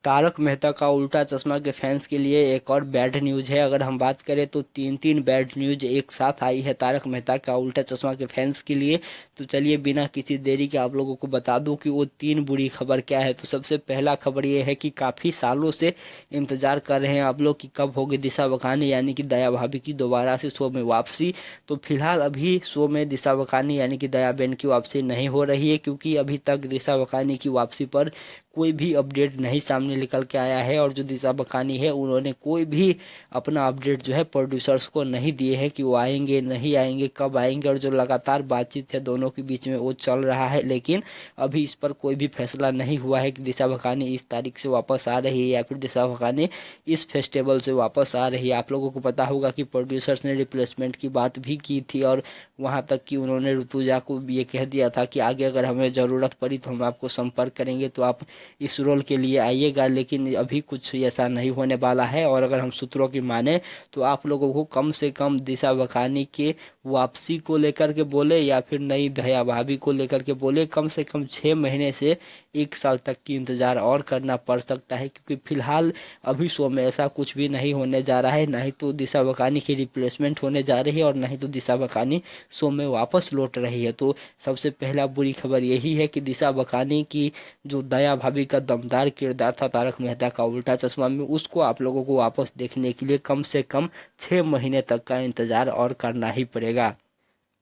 तारक मेहता का उल्टा चश्मा के फैंस के लिए एक और बैड न्यूज़ है। अगर हम बात करें तो तीन बैड न्यूज़ एक साथ आई है तारक मेहता का उल्टा चश्मा के फैंस के लिए। तो चलिए बिना किसी देरी के आप लोगों को बता दूं कि वो तीन बुरी खबर क्या है। तो सबसे पहला खबर ये है कि काफ़ी सालों से इंतज़ार कर रहे हैं आप लोग कि कब होगी दिशा बकानी यानी कि दया भाभी की दोबारा से शो में वापसी। तो फिलहाल अभी शो में दिशा बकानी यानी कि दया बहन की वापसी नहीं हो रही है, क्योंकि अभी तक दिशा बकानी की वापसी पर कोई भी अपडेट नहीं सामने निकल के आया है। और जो दिशा बकानी है उन्होंने कोई भी अपना अपडेट जो है प्रोड्यूसर्स को नहीं दिए हैं कि वो आएंगे नहीं आएंगे कब आएंगे। और जो लगातार बातचीत है दोनों के बीच में वो चल रहा है, लेकिन अभी इस पर कोई भी फैसला नहीं हुआ है कि दिशा बकानी इस तारीख से वापस आ रही है या फिर दिशा बकानी इस फेस्टिवल से वापस आ रही है। आप लोगों को पता होगा कि प्रोड्यूसर्स ने रिप्लेसमेंट की बात भी की थी और वहां तक कि उन्होंने ऋतुजा को ये कह दिया था कि आगे अगर हमें ज़रूरत पड़ी तो हम आपको संपर्क करेंगे, तो आप इस रोल के लिए आइएगा। लेकिन अभी कुछ ऐसा नहीं होने वाला है। और अगर हम सूत्रों की माने तो आप लोगों को कम से कम दिशा बकानी के वापसी को लेकर के बोले या फिर नई दया भाभी को लेकर के बोले, कम से कम 6 महीने से 1 साल तक की इंतजार और करना पड़ सकता है। क्योंकि फिलहाल अभी शो में ऐसा कुछ भी नहीं होने जा रहा है, ना ही तो दिशा बकानी की रिप्लेसमेंट होने जा रही है और ना ही तो दिशा बकानी शो में वापस लौट रही है। तो सबसे पहला बुरी खबर यही है कि दिशा बकानी की जो दया भाभी का दमदार किरदार था तारक मेहता का उल्टा चश्मा में, उसको आप लोगों को वापस देखने के लिए कम से कम 6 महीने तक का इंतजार और करना ही पड़ेगा।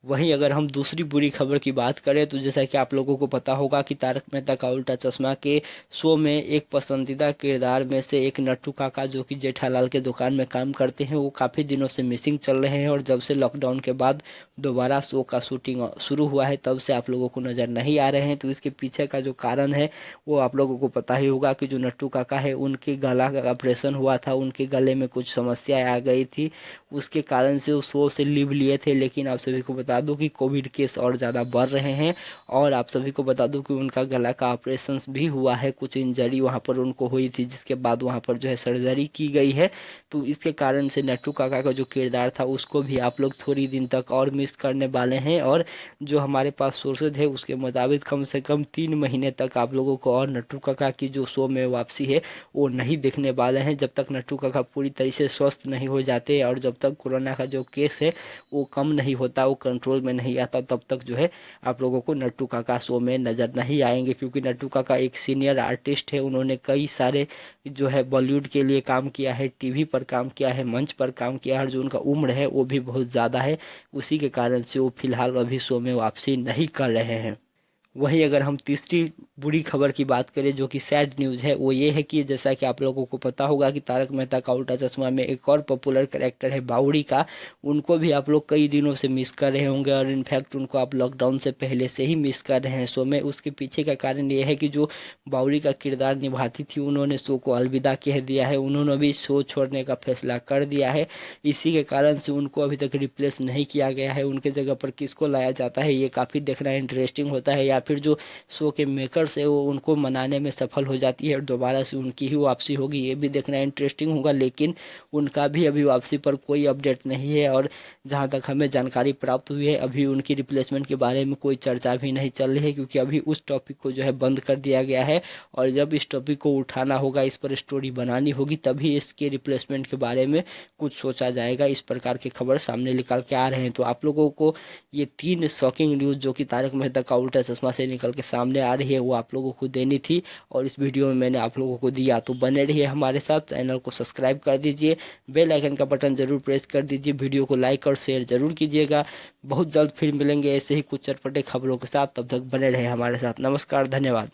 वहीं अगर हम दूसरी बुरी खबर की बात करें तो जैसा कि आप लोगों को पता होगा कि तारक मेहता का उल्टा चश्मा के शो में एक पसंदीदा किरदार में से एक नट्टू काका जो कि जेठालाल के दुकान में काम करते हैं, वो काफ़ी दिनों से मिसिंग चल रहे हैं। और जब से लॉकडाउन के बाद दोबारा शो का शूटिंग शुरू हुआ है तब से आप लोगों को नज़र नहीं आ रहे हैं। तो इसके पीछे का जो कारण है वो आप लोगों को पता ही होगा कि जो नट्टू काका है उनके गला का ऑपरेशन हुआ था, उनके गले में कुछ समस्या आ गई थी, उसके कारण से वो शो से लीव लिए थे। लेकिन आप सभी को बता दूं कि कोविड केस और ज़्यादा बढ़ रहे हैं। और आप सभी को बता दूं कि उनका गला का ऑपरेशन भी हुआ है, कुछ इंजरी वहां पर उनको हुई थी जिसके बाद वहां पर जो है सर्जरी की गई है। तो इसके कारण से नट्टू काका का जो किरदार था उसको भी आप लोग थोड़ी दिन तक और मिस करने वाले हैं। और जो हमारे पास सोर्सेज है उसके मुताबिक कम से कम 3 महीने तक आप लोगों को और नट्टू काका की जो शो में वापसी है वो नहीं देखने वाले हैं, जब तक नट्टू काका पूरी तरीके से स्वस्थ नहीं हो जाते और जब तक कोरोना का जो केस है वो कम नहीं होता, वो कंट्रोल में नहीं आता, तब तक जो है आप लोगों को नट्टू काका शो में नज़र नहीं आएंगे। क्योंकि नट्टू काका एक सीनियर आर्टिस्ट है, उन्होंने कई सारे जो है बॉलीवुड के लिए काम किया है, टीवी पर काम किया है, मंच पर काम किया है, और जो उनका उम्र है वो भी बहुत ज़्यादा है। उसी के कारण से वो फिलहाल अभी शो में वापसी नहीं कर रहे हैं। वहीं अगर हम तीसरी बुरी खबर की बात करें जो कि सैड न्यूज़ है, वो ये है कि जैसा कि आप लोगों को पता होगा कि तारक मेहता का उल्टा चश्मा में एक और पॉपुलर कैरेक्टर है बावड़ी का, उनको भी आप लोग कई दिनों से मिस कर रहे होंगे और इनफैक्ट उनको आप लॉकडाउन से पहले से ही मिस कर रहे हैं शो में। उसके पीछे का कारण ये है कि जो बावड़ी का किरदार निभाती थी उन्होंने शो को अलविदा कह दिया है, उन्होंने भी शो छोड़ने का फैसला कर दिया है। इसी के कारण से उनको अभी तक रिप्लेस नहीं किया गया है, उनके जगह पर किसको लाया जाता है ये काफ़ी देखना इंटरेस्टिंग होता है, या फिर जो शो के मेकर्स है वो उनको मनाने में सफल हो जाती है और दोबारा से उनकी ही वापसी होगी, ये भी देखना इंटरेस्टिंग होगा। लेकिन उनका भी अभी वापसी पर कोई अपडेट नहीं है और जहां तक हमें जानकारी प्राप्त हुई है अभी उनकी रिप्लेसमेंट के बारे में कोई चर्चा भी नहीं चल रही है, क्योंकि अभी उस टॉपिक को जो है बंद कर दिया गया है। और जब इस टॉपिक को उठाना होगा, इस पर स्टोरी बनानी होगी, तभी इसके रिप्लेसमेंट के बारे में कुछ सोचा जाएगा। इस प्रकार की खबर सामने निकल के आ रहे हैं। तो आप लोगों को ये तीन शॉकिंग न्यूज़ जो कि तारक मेहता का उल्टा चश्मा से निकल के सामने आ रही है वो आप लोगों को देनी थी और इस वीडियो में मैंने आप लोगों को दिया। तो बने रहिए हमारे साथ, चैनल को सब्सक्राइब कर दीजिए, बेल आइकन का बटन जरूर प्रेस कर दीजिए, वीडियो को लाइक और शेयर जरूर कीजिएगा। बहुत जल्द फिर मिलेंगे ऐसे ही कुछ चटपटे खबरों के साथ, तब तक बने रहे हमारे साथ। नमस्कार, धन्यवाद।